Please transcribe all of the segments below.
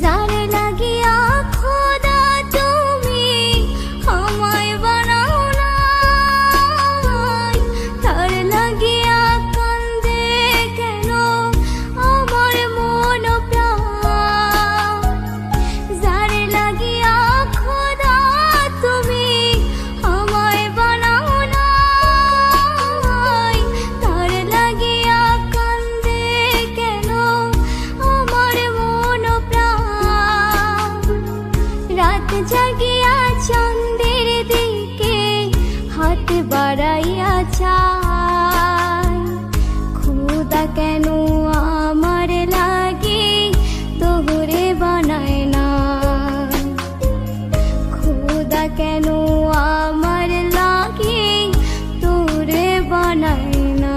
যার লাগিয়া খোদা তুমি আমায় বানাও নাই, তার লাগিয়া কান্দে কেন আমার মন প্রাণ। যার লাগিয়া খোদা তুমি আমায় বানাও নাই, তার লাগিয়া কান্দে কেন আমার মন প্রাণ। রাত জাগিয়া চাঁদের দিকে হাত বাড়াইয়া চায়, খোদা কেন আমার লাগি তোরে বানায় না, খোদা কেন আমার লাগি তোরে বানায় না।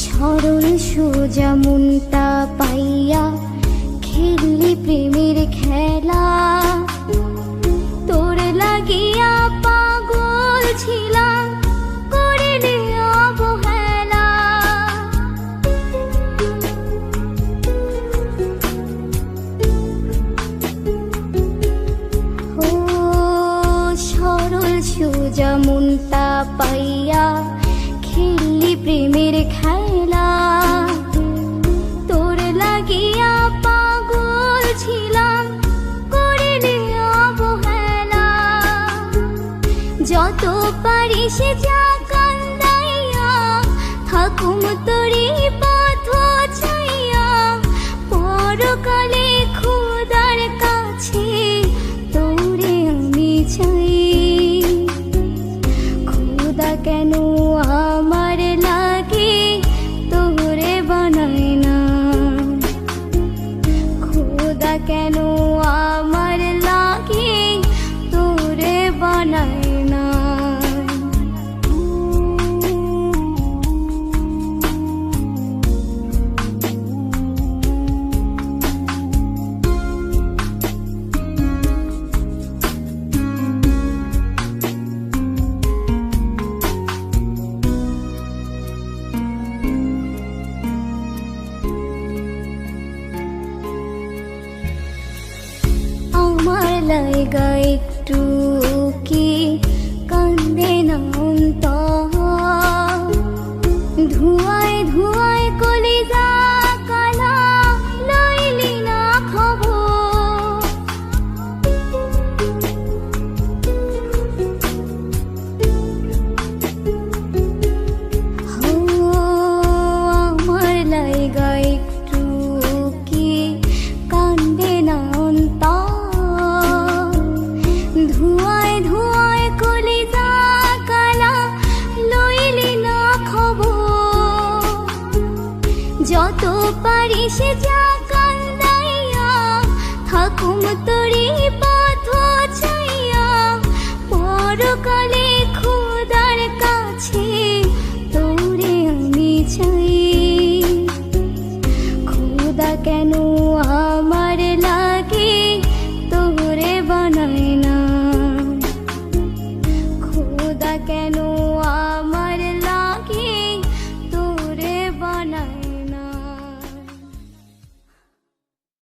সরল সোজা মনটা পাইয়া খেললি প্রেমের খেলা, তোর লাগিয়া পাগল ছিলাম করিলি অবহেলা। ও সরল সোজা মনটা পাইয়া খেললি প্রেমের খেলা, তোর লাগিয়া পাগল ছিলাম করিলি অবহেলা। যত পারিস যা কান্দাইয়া থাকুম তোরি পথ চাইয়া, পরকালে খোদার কাছে তোরে আমি চাই। খোদা কেন আমার লাগি তোরে বানায় না, খোদা কেন আমার লাগি তোরে বানায় না। আমার লাইগা একটু কি কান্দে না অন্তর, ধুয়ায় ধুয়ায় কলিজা কালা লইলি না খবর। আমার লাইগা একটু কি কান্দে না অন্তর, ধুয়ায় ধুয়ায় কলিজা কালা লইলি না খবর। যত পারিস যা কান্দাইয়া থাকুম তোরি পথ চাইয়া, পরকালে